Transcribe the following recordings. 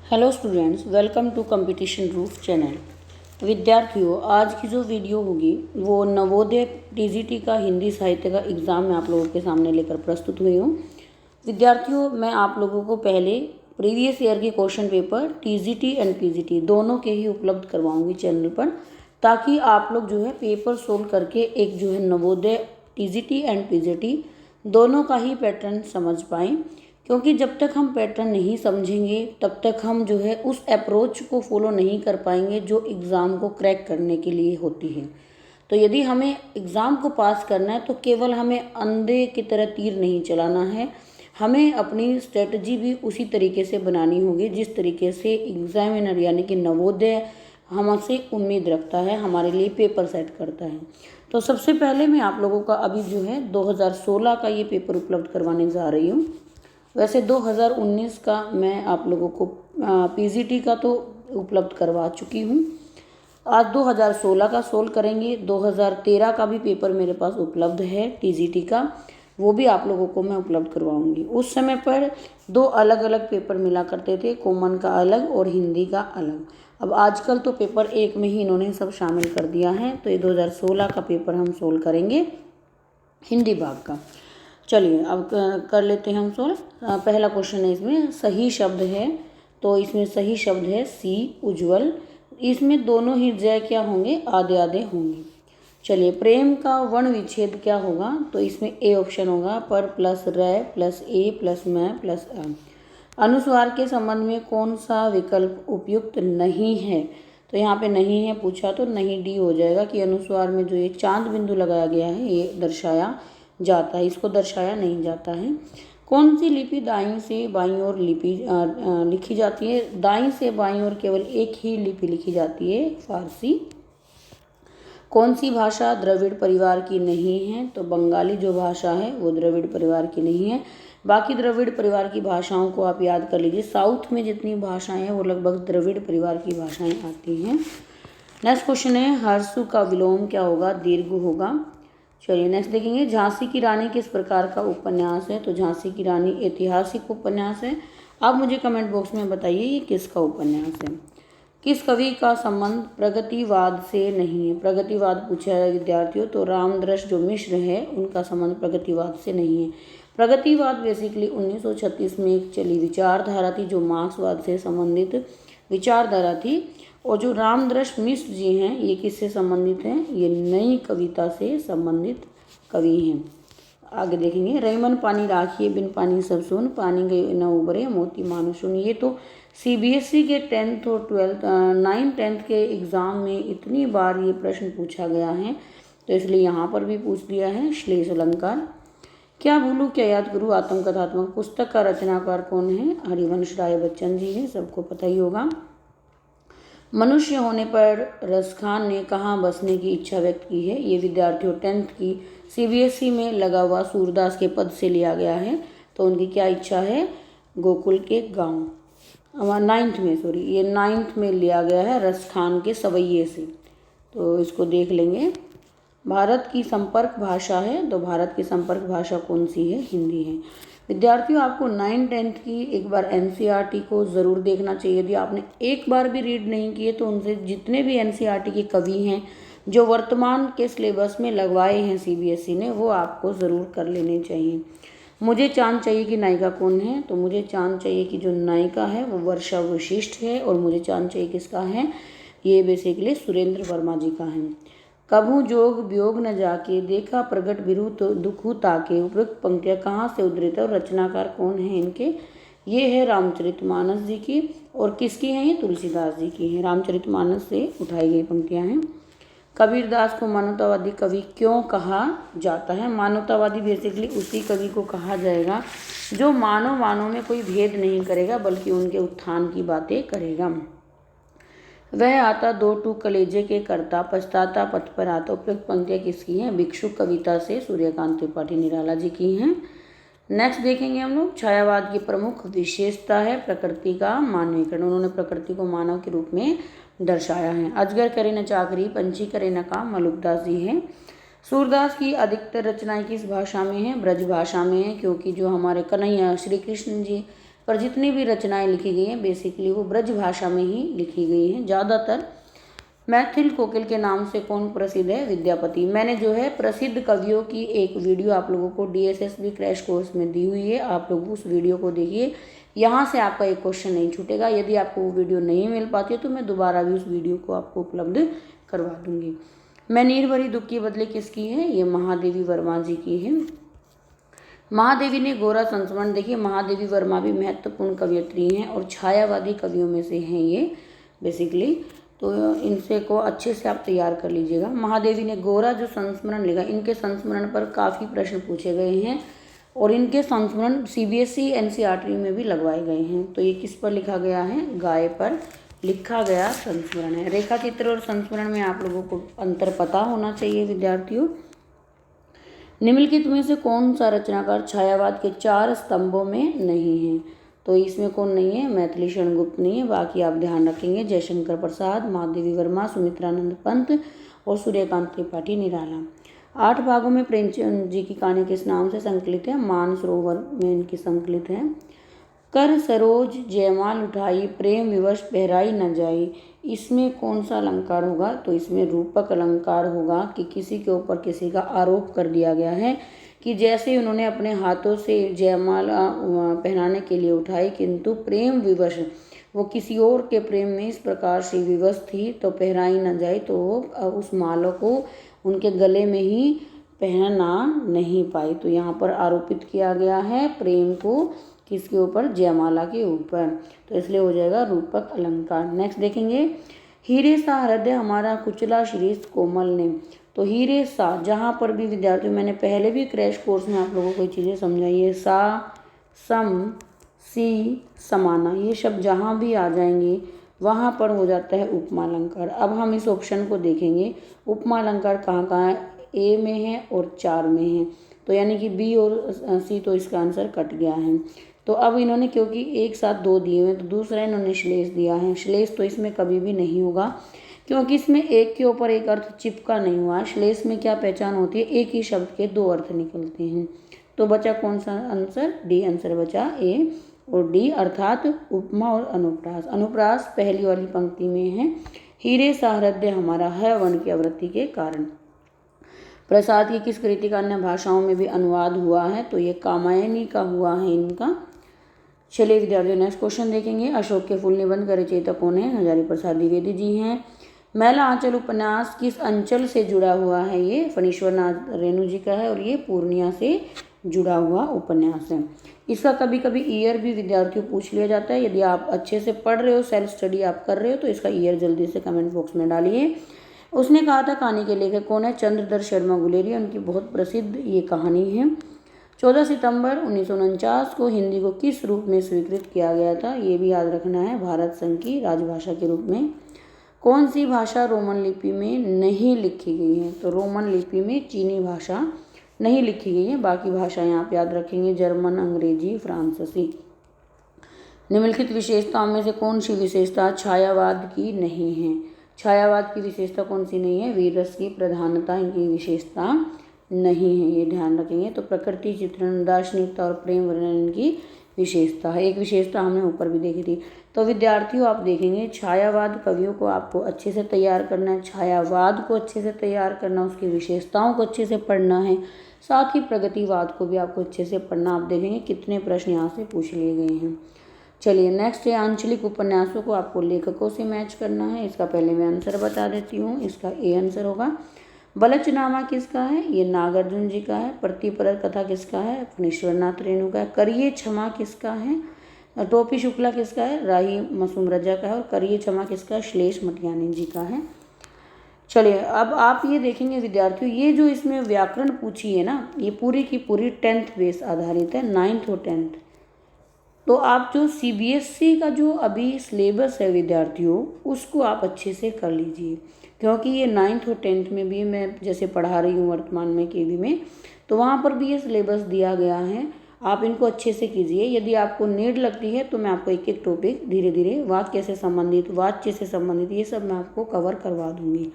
Hello students, welcome to competition roof channel. विद्यार्थियों, आज की जो वीडियो होगी वो नवोदय टीजीटी का हिंदी साहित्य का एग्ज़ाम मैं आप लोगों के सामने लेकर प्रस्तुत हुई हूँ। विद्यार्थियों, मैं आप लोगों को पहले प्रीवियस ईयर के question paper TGT and PGT दोनों के ही उपलब्ध करवाऊँगी चैनल पर, ताकि आप लोग जो है पेपर सोल्व करके एक जो है नवोदय टीजीटी एंड पीजीटी दोनों का ही पैटर्न समझ पाएँ। क्योंकि जब तक हम पैटर्न नहीं समझेंगे तब तक हम जो है उस अप्रोच को फॉलो नहीं कर पाएंगे जो एग्ज़ाम को क्रैक करने के लिए होती है। तो यदि हमें एग्ज़ाम को पास करना है तो केवल हमें अंधे की तरह तीर नहीं चलाना है, हमें अपनी स्ट्रेटजी भी उसी तरीके से बनानी होगी जिस तरीके से एग्जामिनर यानी कि नवोदय हमसे उम्मीद रखता है, हमारे लिए पेपर सेट करता है। तो सबसे पहले मैं आप लोगों का अभी जो है 2016 का ये पेपर उपलब्ध करवाने जा रही हूँ। वैसे 2019 का मैं आप लोगों को पीजीटी का तो उपलब्ध करवा चुकी हूँ। आज 2016 का सोल्व करेंगे। 2013 का भी पेपर मेरे पास उपलब्ध है टीजीटी का, वो भी आप लोगों को मैं उपलब्ध करवाऊंगी। उस समय पर दो अलग अलग पेपर मिला करते थे, कॉमन का अलग और हिंदी का अलग। अब आजकल तो पेपर एक में ही इन्होंने सब शामिल कर दिया है। तो ये 2016 का पेपर हम सोल्व करेंगे हिंदी भाग का। चलिए अब कर लेते हैं हम सोल्व। पहला क्वेश्चन है, इसमें सही शब्द है, तो इसमें सही शब्द है सी उज्ज्वल। इसमें दोनों ही जय क्या होंगे, आधे आधे होंगे। चलिए, प्रेम का वर्ण विच्छेद क्या होगा, तो इसमें ए ऑप्शन होगा, पर प्लस रै प्लस ए प्लस मैं प्लस अ। अनुस्वार के संबंध में कौन सा विकल्प उपयुक्त नहीं है, तो यहाँ पे नहीं है पूछा तो नहीं डी हो जाएगा कि अनुस्वार में जो ये चांद बिंदु लगाया गया है ये दर्शाया जाता है, इसको दर्शाया नहीं जाता है। कौन सी लिपि दाईं से बाईं ओर लिखी जाती है, दाईं से बाईं ओर केवल एक ही लिपि लिखी जाती है, फारसी। कौन सी भाषा द्रविड़ परिवार की नहीं है, तो बंगाली जो भाषा है वो द्रविड़ परिवार की नहीं है। बाकी द्रविड़ परिवार की भाषाओं को आप याद कर लीजिए, साउथ में जितनी भाषाएं हैं वो लगभग द्रविड़ परिवार की भाषाएं आती हैं। नेक्स्ट क्वेश्चन है, हर्षु का विलोम क्या होगा, दीर्घ होगा। चलिए नेक्स्ट देखेंगे, झांसी की रानी किस प्रकार का उपन्यास है, तो झांसी की रानी ऐतिहासिक उपन्यास है। आप मुझे कमेंट बॉक्स में बताइए ये किसका उपन्यास है। किस कवि का संबंध प्रगतिवाद से नहीं है, प्रगतिवाद पूछा है विद्यार्थियों, तो रामदृश जो मिश्र है उनका संबंध प्रगतिवाद से नहीं है। प्रगतिवाद बेसिकली 1936 में एक चली विचारधारा थी जो मार्क्सवाद से संबंधित विचारधारा थी, और जो रामदृश मिश्र जी हैं ये किससे संबंधित हैं, ये नई कविता से संबंधित कवि हैं। आगे देखेंगे, रईमन पानी राखिए बिन पानी सब सुन, पानी गए न उबरे मोती मानो सुन। ये तो सीबीएसई के 10th और 12th 9th 10th के एग्ज़ाम में इतनी बार ये प्रश्न पूछा गया है, तो इसलिए यहाँ पर भी पूछ दिया है। श्लेष अलंकार, क्या भूलूं क्या याद करूँ आत्मकथात्मक पुस्तक का रचनाकार कौन है, हरिवंश राय बच्चन जी है, सबको पता ही होगा। मनुष्य होने पर रसखान ने कहाँ बसने की इच्छा व्यक्त की है, ये विद्यार्थियों 10th की सीबीएसई में लगा हुआ सूरदास के पद से लिया गया है, तो उनकी क्या इच्छा है, गोकुल के गांव। 9th में ये 9th में लिया गया है रसखान के सवैये से, तो इसको देख लेंगे। भारत की संपर्क भाषा है, तो भारत की संपर्क भाषा कौन सी है, हिंदी है। विद्यार्थियों, आपको 9th 10th की एक बार एनसीईआरटी को ज़रूर देखना चाहिए। यदि आपने एक बार भी रीड नहीं किए तो उनसे जितने भी एनसीईआरटी के कवि हैं जो वर्तमान के सिलेबस में लगवाए हैं सीबीएसई ने, वो आपको ज़रूर कर लेने चाहिए। मुझे चांद चाहिए कि नायिका कौन है, तो मुझे चांद चाहिए कि जो नायिका है वो वर्षा वशिष्ठ है, और मुझे चांद चाहिए किसका है, ये बेसिकली सुरेंद्र वर्मा जी का है। कभू जोग वियोग न जाके, देखा प्रगट बिरु तो दुखु ताके। उपयुक्त पंक्तियाँ कहाँ से उद्धृत है और रचनाकार कौन है इनके, ये है रामचरितमानस जी की, और किसकी हैं, ये तुलसीदास जी की हैं। रामचरितमानस से उठाई गई पंक्तियाँ हैं। कबीरदास को मानवतावादी कवि क्यों कहा जाता है, मानवतावादी बेसिकली उसी कवि को कहा जाएगा जो मानव में कोई भेद नहीं करेगा बल्कि उनके उत्थान की बातें करेगा। वह आता दो टूक कलेजे के करता, पछताता पथ पर आता। उपयुक्त पंक्तियाँ किसकी हैं, भिक्षुक कविता से सूर्यकांत त्रिपाठी निराला जी की हैं। नेक्स्ट देखेंगे हम लोग, छायावाद की प्रमुख विशेषता है प्रकृति का मानवीकरण। उन्होंने प्रकृति को मानव के रूप में दर्शाया है। अजगर करे न चाकरी, पंछी करे न काम, मलुकदास जी हैं। सूरदास की अधिकतर रचनाएं किस भाषा में हैं, ब्रज भाषा में है, क्योंकि जो हमारे कन्हैया श्री कृष्ण जी पर जितनी भी रचनाएं लिखी गई हैं बेसिकली वो ब्रज भाषा में ही लिखी गई हैं ज़्यादातर। मैथिल कोकिल के नाम से कौन प्रसिद्ध है? विद्यापति। मैंने जो है प्रसिद्ध कवियों की एक वीडियो आप लोगों को DSSB क्रैश कोर्स में दी हुई है, आप लोग उस वीडियो को देखिए, यहाँ से आपका एक क्वेश्चन नहीं छूटेगा। यदि आपको वो वीडियो नहीं मिल पाती है तो मैं दोबारा भी उस वीडियो को आपको उपलब्ध करवा दूंगी। मैं नीर भरी दुख की बदले किसकी है? ये महादेवी वर्मा जी की है। महादेवी ने गोरा संस्मरण, देखिए महादेवी वर्मा भी महत्वपूर्ण कवयित्री हैं और छायावादी कवियों में से हैं ये बेसिकली, तो इनसे को अच्छे से आप तैयार कर लीजिएगा। महादेवी ने गोरा जो संस्मरण लिखा, इनके संस्मरण पर काफ़ी प्रश्न पूछे गए हैं और इनके संस्मरण CBSE NCERT में भी लगवाए गए हैं। तो ये किस पर लिखा गया है? गाय पर लिखा गया संस्मरण है। रेखा चित्र और संस्मरण में आप लोगों को अंतर पता होना चाहिए विद्यार्थियों। निम्नलिखित में से कौन सा रचनाकार छायावाद के 4 स्तंभों में नहीं है? तो इसमें कौन नहीं है? मैथिली शरण गुप्त नहीं है, बाकी आप ध्यान रखेंगे जयशंकर प्रसाद, महादेवी वर्मा, सुमित्रानंद पंत और सूर्यकांत त्रिपाठी निराला। 8 भागों में प्रेमचंद जी की कहानी किस नाम से संकलित है? मानसरोवर में इनकी संकलित है। कर सरोज जयमाल उठाई, प्रेम विवश बहराई न जाई, इसमें कौन सा अलंकार होगा? तो इसमें रूपक अलंकार होगा कि किसी के ऊपर किसी का आरोप कर दिया गया है कि जैसे उन्होंने अपने हाथों से जयमाला पहनाने के लिए उठाई, किंतु प्रेम विवश वो किसी और के प्रेम में इस प्रकार से विवश थी तो पहनाई न जाए, तो उस माला को उनके गले में ही पहना नहीं पाई। तो यहाँ पर आरोपित किया गया है प्रेम को किसके ऊपर? जयमाला के ऊपर, तो इसलिए हो जाएगा रूपक अलंकार। नेक्स्ट देखेंगे, हीरे सा हृदय हमारा कुचला शीरीष कोमल ने। तो हीरे सा, जहाँ पर भी विद्यार्थियों मैंने पहले भी क्रैश कोर्स में आप लोगों को चीज़ें समझाई है, सा, सम, सी, समाना, ये शब्द जहाँ भी आ जाएंगे वहाँ पर हो जाता है उपमा अलंकार। अब हम इस ऑप्शन को देखेंगे, उपमा अलंकार कहाँ कहाँ है? A में है और 4 में है, तो यानी कि B और C, तो इसका आंसर कट गया है। तो अब इन्होंने क्योंकि एक साथ 2 दिए हुए, तो दूसरा इन्होंने श्लेष दिया है। श्लेष तो इसमें कभी भी नहीं होगा क्योंकि इसमें एक के ऊपर एक अर्थ चिपका नहीं हुआ। श्लेष में क्या पहचान होती है? एक ही शब्द के 2 अर्थ निकलते हैं। तो बचा कौन सा आंसर? D आंसर बचा A और D, अर्थात उपमा और अनुप्रास। अनुप्रास पहली वाली पंक्ति में है, हीरे सा हृदय हमारा है वर्ण की आवृत्ति के कारण। प्रसाद की किस कृति का अन्य भाषाओं में भी अनुवाद हुआ है? तो ये कामायनी का हुआ है इनका। चलिए विद्यार्थियों नेक्स्ट क्वेश्चन देखेंगे। अशोक के फूल निबंध का रचयिता कौन है? हजारी प्रसाद द्विवेदी जी हैं। मैला आंचल उपन्यास किस अंचल से जुड़ा हुआ है? ये फणीश्वर नाथ रेणु जी का है और ये पूर्णिया से जुड़ा हुआ उपन्यास है। इसका कभी कभी ईयर भी विद्यार्थियों पूछ लिया जाता है। यदि आप अच्छे से पढ़ रहे हो, सेल्फ स्टडी आप कर रहे हो, तो इसका ईयर जल्दी से कमेंट बॉक्स में डालिए। उसने कहा था कहानी के लेखक कौन है? चंद्रधर शर्मा गुलेरिया, उनकी बहुत प्रसिद्ध ये कहानी है। 14 सितंबर 1949 को हिंदी को किस रूप में स्वीकृत किया गया था? ये भी याद रखना है, भारत संघ की राजभाषा के रूप में। कौन सी भाषा रोमन लिपि में नहीं लिखी गई है? तो रोमन लिपि में चीनी भाषा नहीं लिखी गई है, बाकी भाषाएं आप याद रखेंगे, जर्मन, अंग्रेजी, फ्रांसीसी। निम्नलिखित विशेषताओं में से कौन सी विशेषता छायावाद की नहीं है? छायावाद की विशेषता कौन सी नहीं है? वीर रस की प्रधानता इनकी विशेषता नहीं है, ये ध्यान रखेंगे। तो प्रकृति चित्रण, दार्शनिकता और प्रेम वर्णन इनकी विशेषता है। एक विशेषता हमने ऊपर भी देखी थी। तो विद्यार्थियों आप देखेंगे छायावाद कवियों को आपको अच्छे से तैयार करना है, छायावाद को अच्छे से तैयार करना, उसकी विशेषताओं को अच्छे से पढ़ना है, साथ ही प्रगतिवाद को भी आपको अच्छे से पढ़ना। आप देखेंगे कितने प्रश्न यहाँ से पूछ लिए गए हैं। चलिए नेक्स्ट है, आंचलिक उपन्यासों को आपको लेखकों से मैच करना है। इसका पहले मैं आंसर बता देती हूँ। इसका A आंसर होगा। बलचनामा किसका है? ये नागार्जुन जी का है। प्रतिपरक कथा किसका है? फणीश्वर नाथ रेणु का है। करिए क्षमा किसका है? टोपी शुक्ला किसका है? राही मसूमरजा का है। और करिए क्षमा किसका? श्लेष मटियानी जी का है। चलिए अब आप ये देखेंगे विद्यार्थियों, ये जो इसमें व्याकरण पूछी है ना, ये पूरी की पूरी 10th बेस आधारित है, 9th और 10th। तो आप जो CBSE का जो अभी सिलेबस है विद्यार्थियों, उसको आप अच्छे से कर लीजिए, क्योंकि ये 9th और 10th में भी मैं जैसे पढ़ा रही हूँ वर्तमान में KV में, तो वहाँ पर भी ये सिलेबस दिया गया है। आप इनको अच्छे से कीजिए। यदि आपको नीड लगती है तो मैं आपको एक एक टॉपिक धीरे धीरे वाक्य से संबंधित, वाच्य से संबंधित, ये सब मैं आपको कवर करवा दूँगी।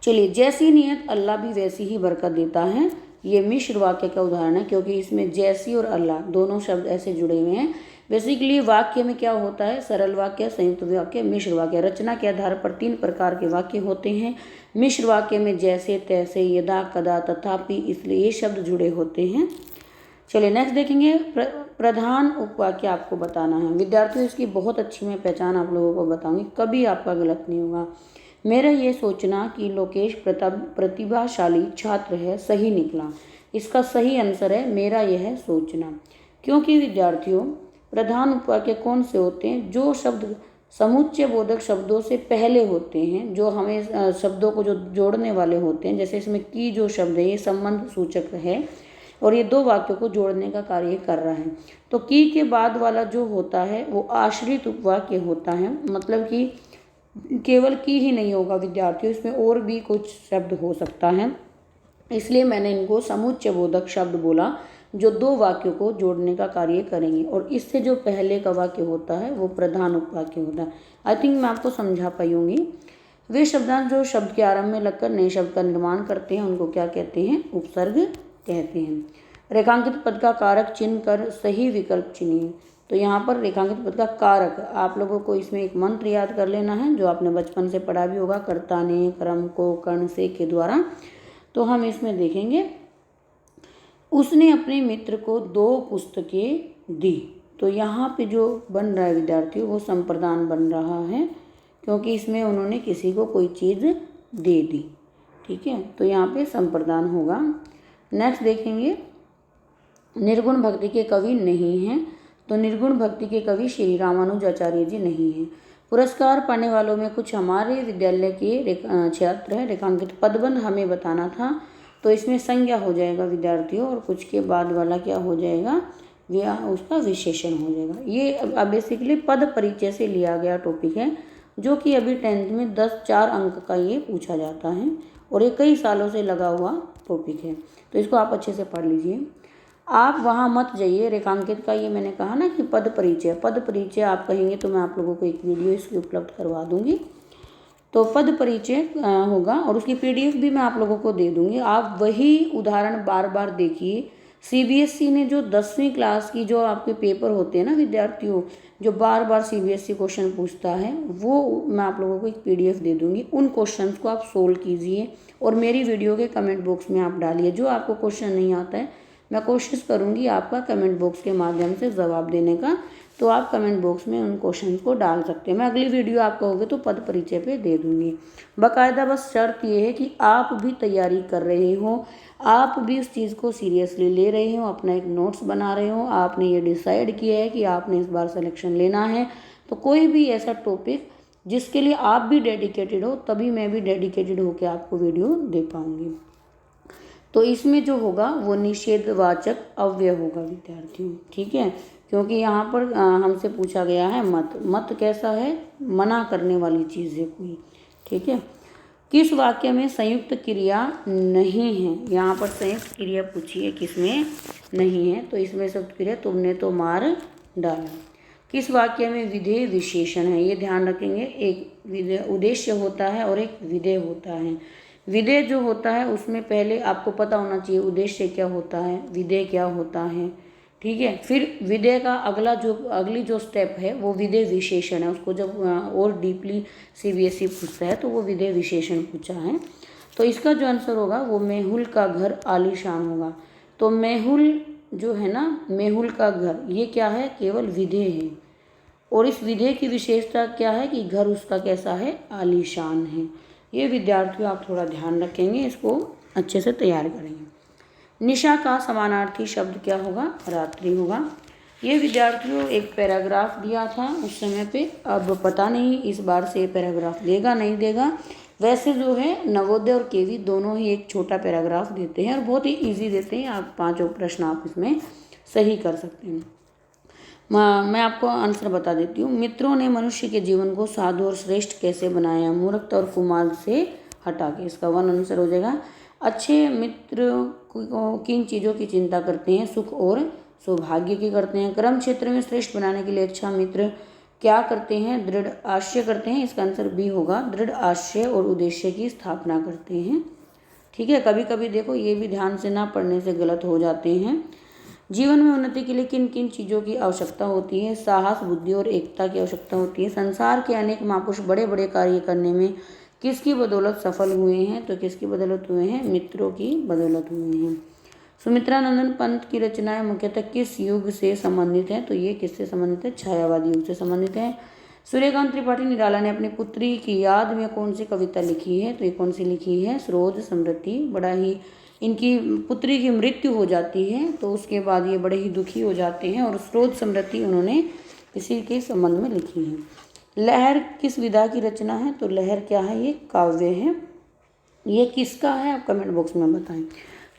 चलिए, जैसी नीयत अल्लाह भी वैसी ही बरकत देता है, ये मिश्र वाक्य का उदाहरण है, क्योंकि इसमें जैसी और अल्लाह दोनों शब्द ऐसे जुड़े हुए हैं। बेसिकली वाक्य में क्या होता है, सरल वाक्य, संयुक्त वाक्य, मिश्र वाक्य। रचना के आधार पर 3 प्रकार के वाक्य होते हैं। मिश्र वाक्य में जैसे, तैसे, यदा, कदा, तथापि, इसलिए ये शब्द जुड़े होते हैं। चलिए नेक्स्ट देखेंगे। प्रधान उपवाक्य आपको बताना है। विद्यार्थियों, इसकी बहुत अच्छी मैं पहचान आप लोगों को बताऊंगी, कभी आपका गलत नहीं होगा। मेरा ये सोचना कि लोकेश प्रतिभाशाली छात्र है सही निकला। इसका सही आंसर है मेरा यह सोचना। क्योंकि विद्यार्थियों, प्रधान उपवाक्य कौन से होते हैं? जो शब्द समुच्चय बोधक शब्दों से पहले होते हैं, जो हमें शब्दों को जो जोड़ने वाले होते हैं। जैसे इसमें की जो शब्द है ये संबंध सूचक है और ये 2 वाक्यों को जोड़ने का कार्य कर रहा है। तो की के बाद वाला जो होता है वो आश्रित उपवाक्य होता है। मतलब कि केवल की ही नहीं होगा विद्यार्थियों, इसमें और भी कुछ शब्द हो सकता है, इसलिए मैंने इनको समुच्चय बोधक शब्द बोला, जो 2 वाक्यों को जोड़ने का कार्य करेंगे। और इससे जो पहले का वाक्य होता है वो प्रधान उपवाक्य होता है। आई थिंक मैं आपको समझा पाई होंगी। वे शब्दांश जो शब्द के आरंभ में लगकर नए शब्द का निर्माण करते हैं उनको क्या कहते हैं? उपसर्ग कहते हैं। रेखांकित पद का कारक चिन्ह कर सही विकल्प चुनिए। तो यहाँ पर रेखांकित पद का कारक, आप लोगों को इसमें एक मंत्र याद कर लेना है जो आपने बचपन से पढ़ा भी होगा, कर्ता ने, क्रम को, कर्ण से के द्वारा। तो हम इसमें देखेंगे, उसने अपने मित्र को 2 पुस्तकें दी। तो यहाँ पे जो बन रहा है विद्यार्थियों वो संप्रदान बन रहा है, क्योंकि इसमें उन्होंने किसी को कोई चीज़ दे दी। ठीक है, तो यहाँ पे संप्रदान होगा। नेक्स्ट देखेंगे, निर्गुण भक्ति के कवि नहीं हैं। तो निर्गुण भक्ति के कवि श्री रामानुजाचार्य जी नहीं हैं। पुरस्कार पाने वालों में कुछ हमारे विद्यालय के छात्र हैं। रेखांकित पदबंध हमें बताना था, तो इसमें संज्ञा हो जाएगा विद्यार्थियों, और कुछ के बाद वाला क्या हो जाएगा? उसका विशेषण हो जाएगा। ये अब बेसिकली पद परिचय से लिया गया टॉपिक है, जो कि अभी 10th में 4 अंक का ये पूछा जाता है और ये कई सालों से लगा हुआ टॉपिक है। तो इसको आप अच्छे से पढ़ लीजिए। आप वहाँ मत जाइए। रेखांकित का ये मैंने कहा ना कि पद परिचय आप कहेंगे तो मैं आप लोगों को एक वीडियो इसकी उपलब्ध करवा दूंगी। तो पद परिचय होगा और उसकी PDF भी मैं आप लोगों को दे दूंगी। आप वही उदाहरण बार बार देखिए। CBSE ने जो 10वीं क्लास की जो आपके पेपर होते हैं ना विद्यार्थियों, जो बार बार CBSE क्वेश्चन पूछता है, वो मैं आप लोगों को एक PDF दे दूंगी। उन क्वेश्चंस को आप सोल्व कीजिए और मेरी वीडियो के कमेंट बॉक्स में आप डालिए। जो आपको क्वेश्चन नहीं आता है मैं कोशिश करूंगी आपका कमेंट बॉक्स के माध्यम से जवाब देने का, तो आप कमेंट बॉक्स में उन क्वेश्चन को डाल सकते हैं। मैं अगली वीडियो आप कहोगे तो पद परिचय पे दे दूंगी बाकायदा। बस शर्त ये है कि आप भी तैयारी कर रहे हो, आप भी उस चीज़ को सीरियसली ले रहे हो, अपना एक नोट्स बना रहे हो, आपने ये डिसाइड किया है कि आपने इस बार सिलेक्शन लेना है। तो कोई भी ऐसा टॉपिक जिसके लिए आप भी डेडिकेटेड हो, तभी मैं भी डेडिकेटेड होकर आपको वीडियो दे पाऊँगी। तो इसमें जो होगा वो निषेधवाचक अव्यय होगा विद्यार्थियों। ठीक है, क्योंकि यहाँ पर हमसे पूछा गया है मत कैसा है? मना करने वाली चीज़ है कोई। ठीक है, किस वाक्य में संयुक्त क्रिया नहीं है? यहाँ पर संयुक्त क्रिया पूछी है, किसमें नहीं है? तो इसमें संयुक्त क्रिया तुमने तो मार डाला। किस वाक्य में विधेय विशेषण है? ये ध्यान रखेंगे। एक विधेय उद्देश्य होता है और एक विधेय होता है। विधेय जो होता है उसमें पहले आपको पता होना चाहिए उद्देश्य क्या होता है, विधेय क्या होता है। ठीक है, फिर विधेय का अगली जो स्टेप है वो विधेय विशेषण है। उसको जब और डीपली CBSE पूछता है तो वो विधेय विशेषण पूछा है। तो इसका जो आंसर होगा वो मेहुल का घर आलीशान होगा। तो मेहुल जो है ना, मेहुल का घर, ये क्या है? केवल विधेय है। और इस विधेय की विशेषता क्या है कि घर उसका कैसा है? आलीशान है। ये विद्यार्थियों आप थोड़ा ध्यान रखेंगे, इसको अच्छे से तैयार करेंगे। निशा का समानार्थी शब्द क्या होगा? रात्रि होगा। ये विद्यार्थियों एक पैराग्राफ दिया था उस समय पे, अब पता नहीं इस बार से पैराग्राफ देगा नहीं देगा। वैसे जो है नवोदय और केवी दोनों ही एक छोटा पैराग्राफ देते हैं और बहुत ही ईजी देते हैं। आप 5 प्रश्न आप इसमें सही कर सकते हैं। मैं आपको आंसर बता देती हूँ। मित्रों ने मनुष्य के जीवन को साधु और श्रेष्ठ कैसे बनाया? मूर्खता और कुमार्ग से हटा के। इसका 1 आंसर हो जाएगा। अच्छे मित्र किन चीज़ों की चिंता करते हैं? सुख और सौभाग्य की करते हैं। कर्म क्षेत्र में श्रेष्ठ बनाने के लिए अच्छा मित्र क्या करते हैं? दृढ़ आशय करते हैं। इसका आंसर B होगा। दृढ़ आशय और उद्देश्य की स्थापना करते हैं। ठीक है, कभी कभी देखो ये भी ध्यान से ना पढ़ने से गलत हो जाते हैं। जीवन में उन्नति के लिए किन किन चीज़ों की आवश्यकता होती है? साहस, बुद्धि और एकता की आवश्यकता होती है। संसार के अनेक महापुरुष बड़े बड़े कार्य करने में किसकी बदौलत सफल हुए हैं? तो किसकी बदौलत हुए हैं? मित्रों की बदौलत हुए हैं। सुमित्रा नंदन पंत की रचनाएं मुख्यतः किस युग से संबंधित हैं? तो ये किससे संबंधित है? छायावादी युग से संबंधित है। सूर्यकांत त्रिपाठी निराला ने अपनी पुत्री की याद में कौन सी कविता लिखी है? तो ये कौन सी लिखी है? स्रोत समृद्धि। बड़ा ही इनकी पुत्री की मृत्यु हो जाती है तो उसके बाद ये बड़े ही दुखी हो जाते हैं और स्रोत समृद्धि उन्होंने इसी के संबंध में लिखी है। लहर किस विधा की रचना है? तो लहर क्या है? ये काव्य है। ये किसका है? आप कमेंट बॉक्स में बताएं।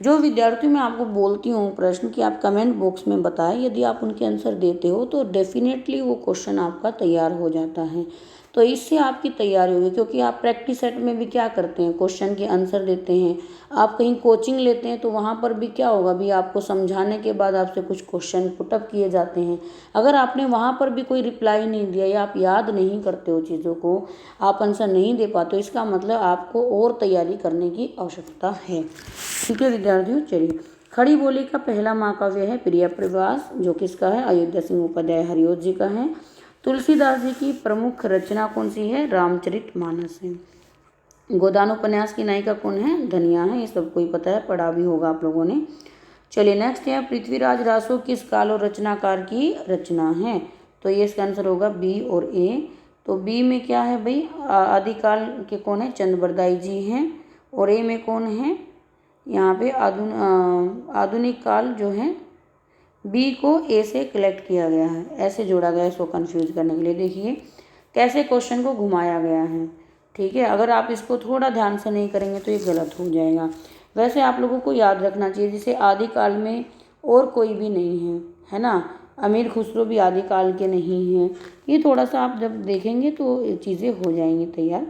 जो विद्यार्थी मैं आपको बोलती हूँ प्रश्न कि आप कमेंट बॉक्स में बताएं, यदि आप उनके आंसर देते हो तो डेफिनेटली वो क्वेश्चन आपका तैयार हो जाता है। तो इससे आपकी तैयारी होगी, क्योंकि आप प्रैक्टिस सेट में भी क्या करते हैं? क्वेश्चन के आंसर देते हैं। आप कहीं कोचिंग लेते हैं तो वहाँ पर भी क्या होगा? भी आपको समझाने के बाद आपसे कुछ क्वेश्चन पुटअप किए जाते हैं। अगर आपने वहाँ पर भी कोई रिप्लाई नहीं दिया या आप याद नहीं करते हो चीज़ों को, आप आंसर नहीं दे पाते, तो इसका मतलब आपको और तैयारी करने की आवश्यकता है। ठीक है विद्यार्थियों, चलिए। खड़ी बोली का पहला महाकाव्य है प्रिय प्रवास, जो किसका है? अयोध्या सिंह उपाध्याय हरिओं जी का है। तुलसीदास जी की प्रमुख रचना कौन सी है? रामचरितमानस है। गोदान उपन्यास की नायिका कौन है? धनिया है। ये सबको ही पता है, पढ़ा भी होगा आप लोगों ने। चलिए नेक्स्ट है, पृथ्वीराज रासो किस काल और रचनाकार की रचना है? तो ये इसका आंसर होगा बी और ए। तो बी में क्या है भाई? आदिकाल के कौन है? चंद्रबरदाई जी हैं। और ए में कौन है? यहाँ पे आधुनिक काल जो है, बी को ए से कलेक्ट किया गया है, ऐसे जोड़ा गया है इसको कंफ्यूज करने के लिए। देखिए कैसे क्वेश्चन को घुमाया गया है। ठीक है, अगर आप इसको थोड़ा ध्यान से नहीं करेंगे तो ये गलत हो जाएगा। वैसे आप लोगों को याद रखना चाहिए, जैसे आदिकाल में और कोई भी नहीं है ना, अमीर खुसरो भी आदिकाल के नहीं हैं। ये थोड़ा सा आप जब देखेंगे तो चीज़ें हो जाएंगी तैयार।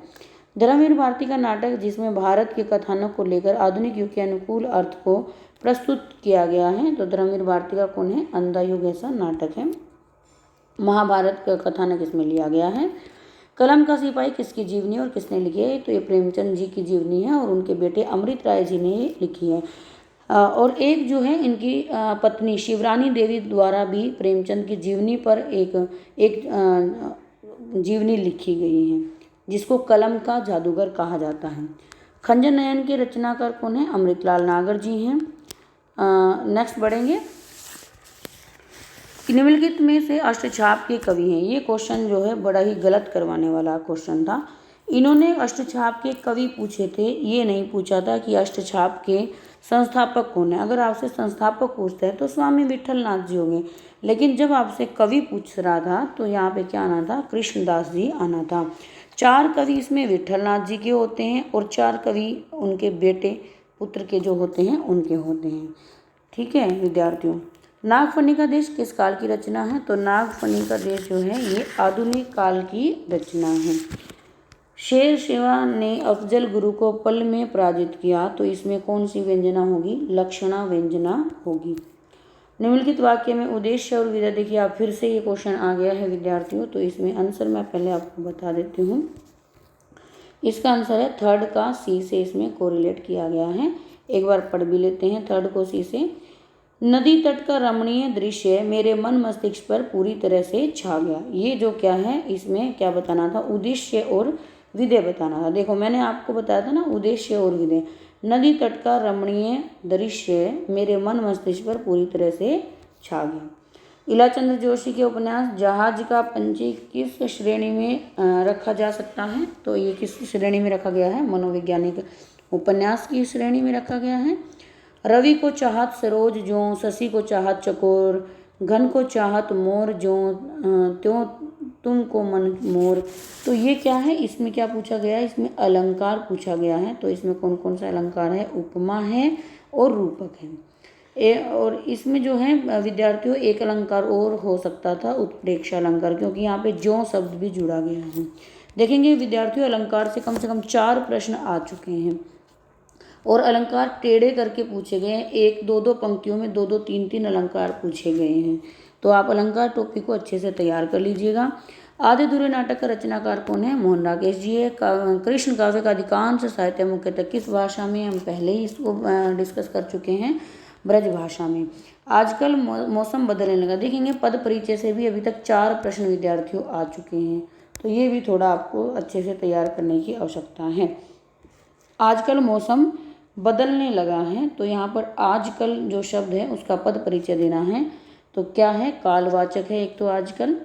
धर्मवीर भारती का नाटक जिसमें भारत के कथानक को लेकर आधुनिक युग के अनुकूल अर्थ को प्रस्तुत किया गया है, तो धर्मवीर भारती का कौन है? अंधा युग ऐसा नाटक है। महाभारत का कथानक इसमें लिया गया है। कलम का सिपाही किसकी जीवनी और किसने लिखी है? तो ये प्रेमचंद जी की जीवनी है और उनके बेटे अमृत राय जी ने लिखी है। और एक जो है इनकी पत्नी शिवरानी देवी द्वारा भी प्रेमचंद की जीवनी पर एक जीवनी लिखी गई है, जिसको कलम का जादूगर कहा जाता है। खंजर नयन के रचनाकार कौन है? अमृतलाल नागर जी हैं। नेक्स्ट बढ़ेंगे, निम्नलिखित में से अष्टछाप के कवि हैं। ये क्वेश्चन जो है बड़ा ही गलत करवाने वाला क्वेश्चन था। इन्होंने अष्टछाप के कवि पूछे थे, ये नहीं पूछा था कि अष्टछाप के संस्थापक कौन है। अगर आपसे संस्थापक पूछते हैं तो स्वामी विठलनाथ जी होंगे, लेकिन जब आपसे कवि पूछ रहा था तो यहाँ पे क्या आना था? कृष्णदास जी आना था। 4 कवि इसमें विठलनाथ जी के होते हैं और 4 कवि उनके बेटे पुत्र के जो होते हैं उनके होते हैं। ठीक है विद्यार्थियों, नागफनी का देश किस काल की रचना है? तो नागफनी का देश जो है ये आधुनिक काल की रचना है। शेर शिवा ने अफजल गुरु को पल में पराजित किया, तो इसमें कौन सी व्यंजना होगी? लक्षणा व्यंजना होगी। निम्नलिखित वाक्य में उद्देश्य और विधा, देखिए आप फिर से ये क्वेश्चन आ गया है विद्यार्थियों, तो इसमें आंसर मैं पहले आपको बता देती हूँ। इसका आंसर है थर्ड का सी से इसमें कोरिलेट किया गया है। एक बार पढ़ भी लेते हैं थर्ड को सी से। नदी तट का रमणीय दृश्य मेरे मन मस्तिष्क पर पूरी तरह से छा गया। ये जो क्या है, इसमें क्या बताना था? उद्देश्य और विधेय बताना था। देखो मैंने आपको बताया था ना, उद्देश्य और विधेय। नदी तट का रमणीय दृश्य मेरे मन मस्तिष्क पर पूरी तरह से छा गया। इलाचंद्र जोशी के उपन्यास जहाज का पंछी किस श्रेणी में रखा जा सकता है? तो ये किस श्रेणी में रखा गया है? मनोवैज्ञानिक उपन्यास की श्रेणी में रखा गया है। रवि को चाहत सरोज ज्यों, शशि को चाहत चकोर, घन को चाहत मोर ज्यों, त्यों तुमको मन मोर। तो ये क्या है? इसमें क्या पूछा गया है? इसमें अलंकार पूछा गया है। तो इसमें कौन कौन सा अलंकार है? उपमा है और रूपक है। और इसमें जो है विद्यार्थियों एक अलंकार और हो सकता था, उत्प्रेक्षा अलंकार, क्योंकि यहाँ पे ज्यों शब्द भी जुड़ा गया है। देखेंगे विद्यार्थियों अलंकार से कम 4 प्रश्न आ चुके हैं और अलंकार टेढ़े करके पूछे गए हैं। 1-2 पंक्तियों में 2-2 3-3 अलंकार पूछे गए हैं। तो आप अलंकार टॉपिक को अच्छे से तैयार कर लीजिएगा। आधे-अधूरे नाटक का रचनाकार कौन है? मोहन राकेश जी है। कृष्ण काव्य का अधिकांश साहित्य मुख्यतः किस भाषा में? हम पहले ही इसको डिस्कस कर चुके हैं, ब्रज भाषा में। आजकल मौसम बदलने लगा। देखेंगे पद परिचय से भी अभी तक 4 प्रश्न विद्यार्थियों आ चुके हैं, तो ये भी थोड़ा आपको अच्छे से तैयार करने की आवश्यकता है। आजकल मौसम बदलने लगा है, तो यहाँ पर आजकल जो शब्द है उसका पद परिचय देना है। तो क्या है? कालवाचक है एक तो आजकल,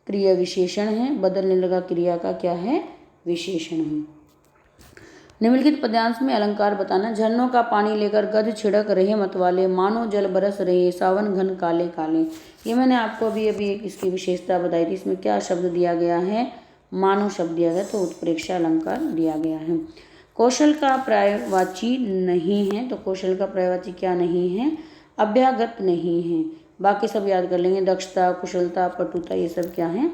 क्रिया विशेषण है, बदलने लगा क्रिया का क्या है? विशेषण है। निम्नलिखित पद्यांश में अलंकार बताना। झरनों का पानी लेकर गध छिड़क रहे मतवाले, मानो जल बरस रहे सावन घन काले काले। ये मैंने आपको अभी एक इसकी विशेषता बताई थी। इसमें क्या शब्द दिया गया है? मानो शब्द दिया गया, तो उत्प्रेक्षा अलंकार दिया गया है। कौशल का पर्यायवाची नहीं है, तो कौशल का पर्यायवाची क्या नहीं है? अभ्यागत नहीं है। बाकी सब याद कर लेंगे, दक्षता, कुशलता, पटुता, ये सब क्या है?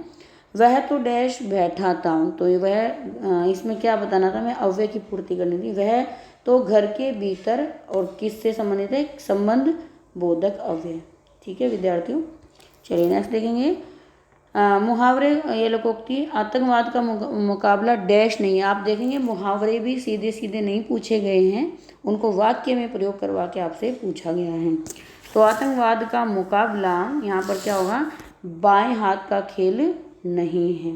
वह तो डैश बैठा था, तो वह इसमें क्या बताना था? मैं अव्यय की पूर्ति करनी थी। वह तो घर के भीतर और किससे संबंधित है? संबंध बोधक अव्यय। ठीक है विद्यार्थियों, चलिए नेक्स्ट देखेंगे। मुहावरे, ये लोकोक्ति। आतंकवाद का मुकाबला डैश नहीं है। आप देखेंगे मुहावरे भी सीधे सीधे नहीं पूछे गए हैं, उनको वाक्य में प्रयोग करवा के आपसे पूछा गया है। तो आतंकवाद का मुकाबला यहाँ पर क्या होगा? बाएं हाथ का खेल नहीं है।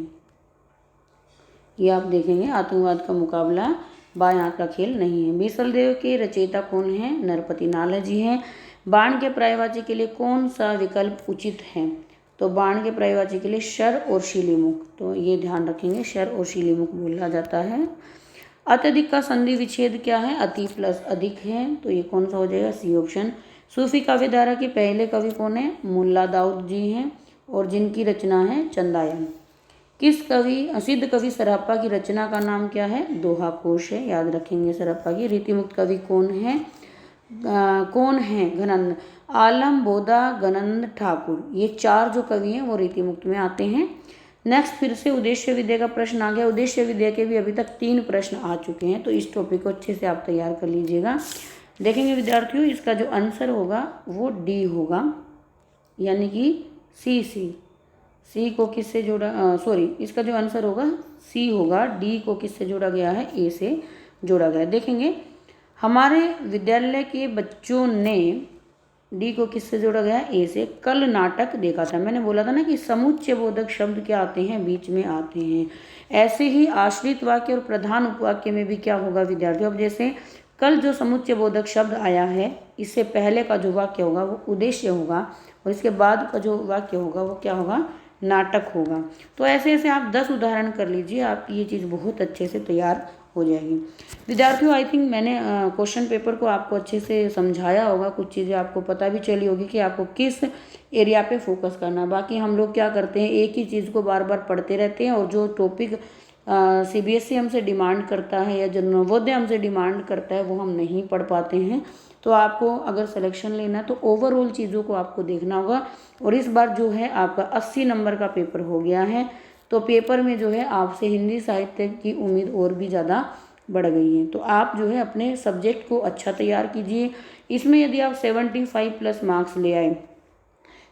ये आप देखेंगे आतंकवाद का मुकाबला बाएं हाथ का खेल नहीं है। बीसलदेव के रचयिता कौन है? नरपति नाला जी हैं। बाण के पर्यायवाची के लिए कौन सा विकल्प उचित है? तो बाण के पर्यायवाची के लिए शर और शिलीमुख, तो ये ध्यान रखेंगे, शर और शिलीमुख बोला जाता है। अत्यधिक का संधि विच्छेद क्या है? अति प्लस अधिक है, तो ये कौन सा हो जाएगा? C option. सूफी काव्यधारा के पहले कवि कौन है? मुल्ला दाऊद जी हैं, और जिनकी रचना है चंदायन। किस कवि, सिद्ध कवि सरापा की रचना का नाम क्या है? दोहा कोश है, याद रखेंगे सरापा की। रीतिमुक्त कवि कौन है? कौन है? घनंद, आलम, बोधा, गनंद, ठाकुर, ये 4 जो कवि हैं वो रीतिमुक्त में आते हैं। नेक्स्ट फिर से उद्देश्य विद्या का प्रश्न आ गया। उद्देश्य विद्या के भी अभी तक 3 प्रश्न आ चुके हैं, तो इस टॉपिक को अच्छे से आप तैयार कर लीजिएगा। देखेंगे विद्यार्थियों, इसका जो आंसर होगा वो डी होगा, यानी कि सी को किससे जोड़ा, इसका जो आंसर होगा सी होगा। डी को किससे जोड़ा गया है? ए से जोड़ा गया है। देखेंगे हमारे विद्यालय के बच्चों ने, डी को किससे जोड़ा गया है? ए से। कल नाटक देखा था। मैंने बोला था ना कि समुच्चय बोधक शब्द क्या आते हैं? बीच में आते हैं। ऐसे ही आश्रित वाक्य और प्रधान उपवाक्य में भी क्या होगा विद्यार्थियों? अब जैसे कल जो समुच्चय बोधक शब्द आया है, इससे पहले का जो वाक्य होगा वो उद्देश्य होगा, और इसके बाद का जो वाक्य होगा वो क्या होगा? नाटक होगा। तो ऐसे ऐसे आप 10 उदाहरण कर लीजिए, आप ये चीज़ बहुत अच्छे से तैयार हो जाएगी। विद्यार्थियों, आई थिंक मैंने क्वेश्चन पेपर को आपको अच्छे से समझाया होगा, कुछ चीज़ें आपको पता भी चली होगी कि आपको किस एरिया पे फोकस करना है। बाकी हम लोग क्या करते हैं, एक ही चीज़ को बार बार पढ़ते रहते हैं, और जो टॉपिक CBSE हमसे डिमांड करता है या जो नवोदय हमसे डिमांड करता है वो हम नहीं पढ़ पाते हैं। तो आपको अगर सिलेक्शन लेना है तो ओवरऑल चीज़ों को आपको देखना होगा। और इस बार जो है आपका 80 नंबर का पेपर हो गया है, तो पेपर में जो है आपसे हिंदी साहित्य की उम्मीद और भी ज़्यादा बढ़ गई है। तो आप जो है अपने सब्जेक्ट को अच्छा तैयार कीजिए। इसमें यदि आप 75 प्लस मार्क्स ले आए,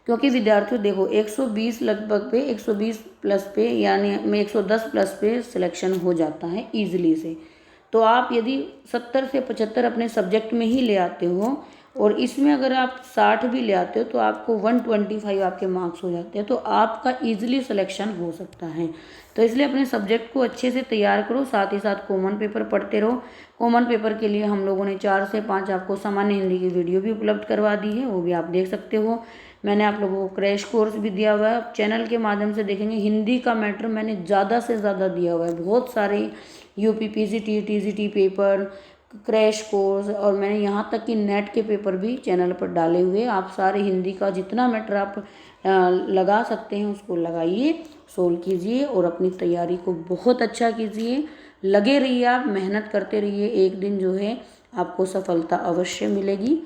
क्योंकि विद्यार्थियों देखो 120 लगभग पे 120 प्लस पे यानी में 110 प्लस पे सिलेक्शन हो जाता है ईजिली से। तो आप यदि 70 से 75 अपने सब्जेक्ट में ही ले आते हो, और इसमें अगर आप 60 भी ले आते हो, तो आपको 125 आपके मार्क्स हो जाते हैं, तो आपका ईजिली सिलेक्शन हो सकता है। तो इसलिए अपने सब्जेक्ट को अच्छे से तैयार करो, साथ ही साथ कॉमन पेपर पढ़ते रहो। कॉमन पेपर के लिए हम लोगों ने 4 से 5 आपको सामान्य हिंदी की वीडियो भी उपलब्ध करवा दी है, वो भी आप देख सकते हो। मैंने आप लोगों को क्रैश कोर्स भी दिया हुआ है, चैनल के माध्यम से देखेंगे हिंदी का मैटर मैंने ज़्यादा से ज़्यादा दिया हुआ है। बहुत सारे UP PCT TGT paper, crash course, और मैंने यहाँ तक कि नेट के पेपर भी चैनल पर डाले हुए। आप सारे हिंदी का जितना मैटर आप लगा सकते हैं उसको लगाइए, सोल्व कीजिए, और अपनी तैयारी को बहुत अच्छा कीजिए। लगे रहिए, आप मेहनत करते रहिए, एक दिन जो है आपको सफलता अवश्य मिलेगी।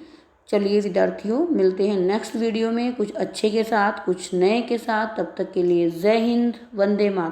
चलिए विद्यार्थियों, मिलते हैं नेक्स्ट वीडियो में कुछ अच्छे के साथ, कुछ नए के साथ। तब तक के लिए जय हिंद, वंदे मातरम।